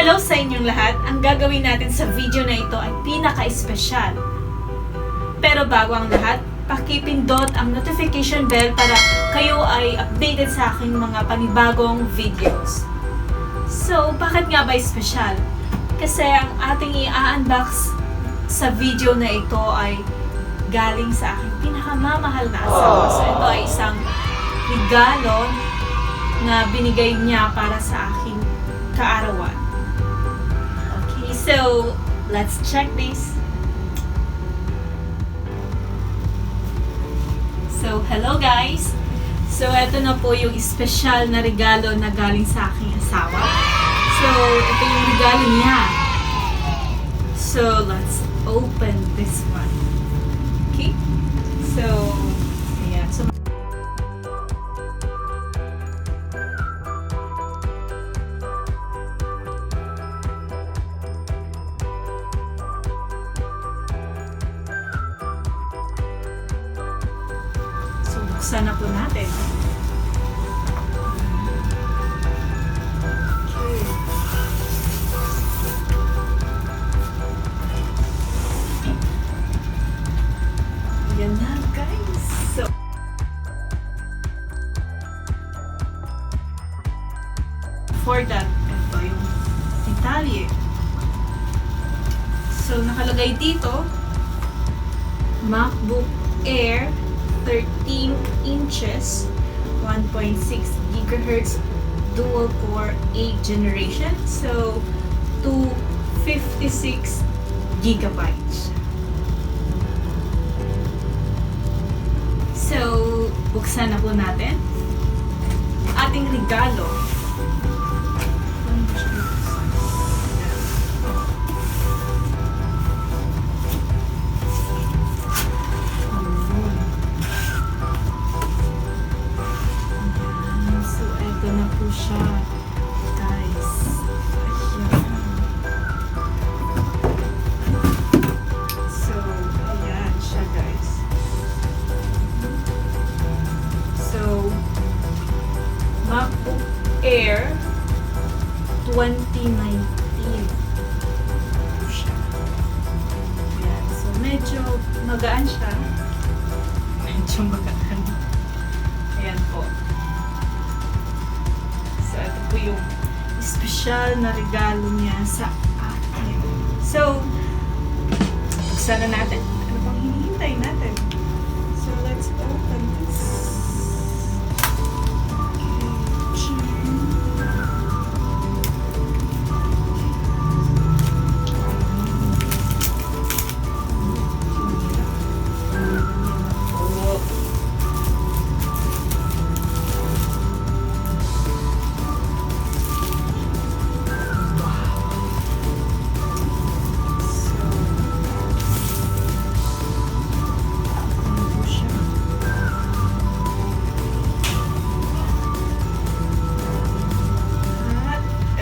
Hello sa inyong lahat! Ang gagawin natin sa video na ito ay pinaka-espesyal. Pero bago ang lahat, pakipindot ang notification bell para kayo ay updated sa aking mga panibagong videos. So, bakit nga ba espesyal? Kasi ang ating i-unbox sa video na ito ay galing sa aking pinakamamahal na asawa. So, ito ay isang regalo na binigay niya para sa aking kaarawan. Okay, so let's check this. So, hello guys! So, ito na po yung special na regalo na galing sa aking asawa. So, ito yung regalo niya. So, let's open this one. Okay? So, ayan. So, buksan na po natin. Okay. Yan na guys. So, for that, ito yung detalye. So, nakalagay dito, MacBook Air 13 inches, 1.6 gigahertz, dual core 8 generation. So, 256 gigabytes. So, buksan na po natin ating regalo. Siya, guys. Ayan. So, ayan siya, guys. So, MacBook Air 2019. Siya. Ayan. So, medyo magaan siya. Medyo magaan. Ayan po. So, ito po yung special na regalo niya sa akin. So, buksan na natin. Ano pang hinihintay natin? So, let's open this.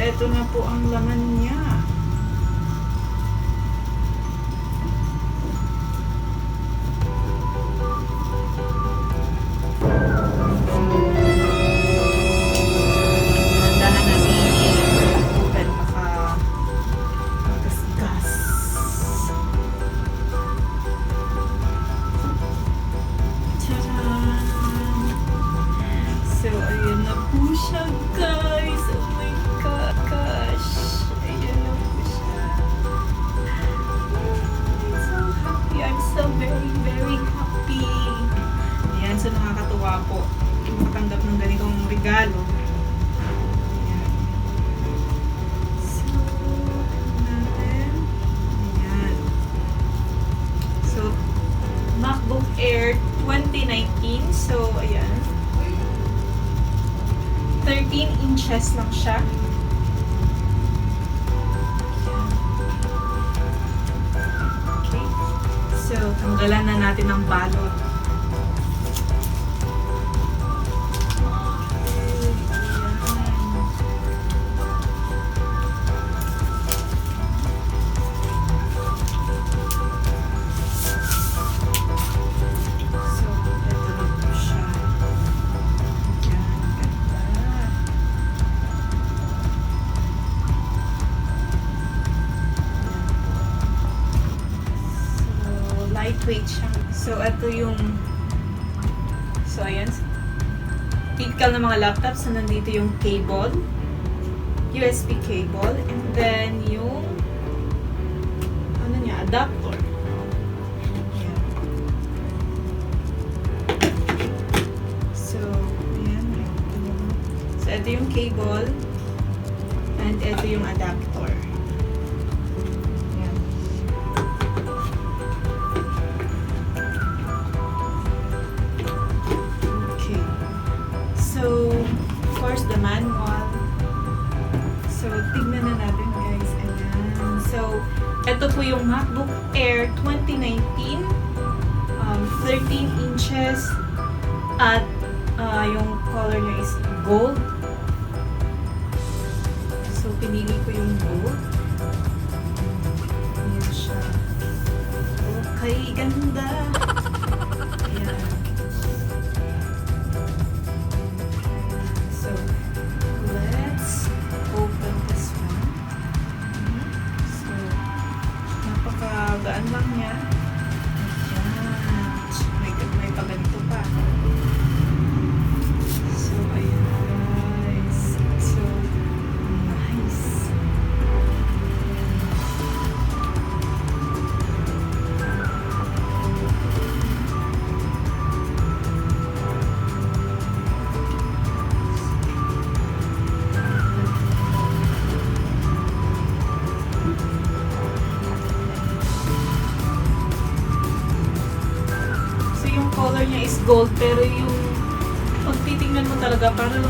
Ito na po ang laman niya. Dahan natin i-open baka magasgas. Tcharan! So, ayun na po siya, guys. Oh my gosh. Ayan na po siya. I'm so happy. I'm so very, very happy. Ayan, so nakakatuwa po makatanggap ng ganitong regalo. Ayan. So, natin. Ayan. So, MacBook Air 2019. So, ayan. 13 inches lang siya. Okay. So, tanggalan na natin ang balot. lightweight siya. So, ito yung... So, ayan. Typical na mga laptop. So, nandito yung cable. USB cable. And then, yung... Ano niya? Adapter. Ayan. So, ayan. So, ito yung cable. And ito yung adapter. So, of course, the manual. So, tignan na natin, guys. Ayan. So, ito po yung MacBook Air 2019. 13 inches. At yung color niya is gold. So, pinili ko yung gold. Ayan siya. Okay, ganda. Ayan. Gaan lang niya. Ayan. May paganito pa. So, ayan guys. So, nice. Color niya is gold, pero yung pag titingnan mo talaga, parang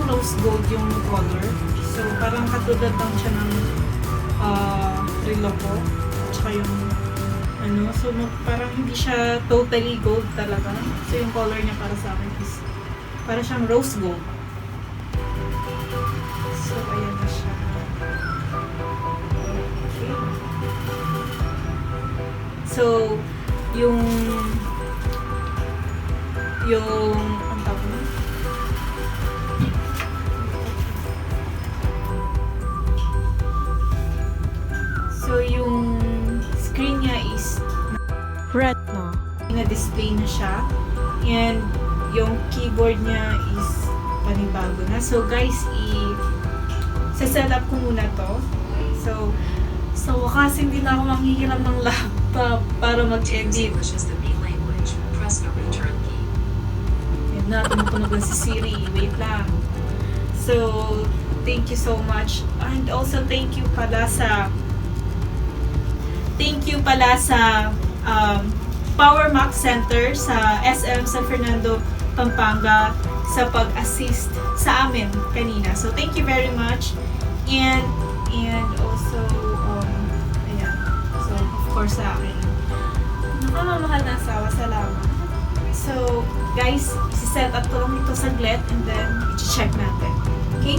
rose gold yung color. So, parang katulad lang siya ng relo ko. Tsaka yung so parang hindi siya totally gold talaga. So, yung color niya para sa akin is parang siyang rose gold. So, ayan na siya. Okay. So, yung ang tawag mo? So, yung screen niya is Retina. na-display na siya. And yung keyboard niya is panibago na. So, guys, set up ko muna to. So, sa wakas, hindi na ako manghihiram ng laptop para mag-edit. Yan na, tumutunog si Siri. Wait lang. So, thank you so much. And also, thank you pala sa Power Mac Center sa SM San Fernando, Pampanga sa pag-assist sa amin kanina. So, thank you very much. And also, ayan. So, of course, sa akin. Nakamamahal na asawa. Salamat. So, guys, isi-set up ko lang ito saglit and then i-check natin. Okay?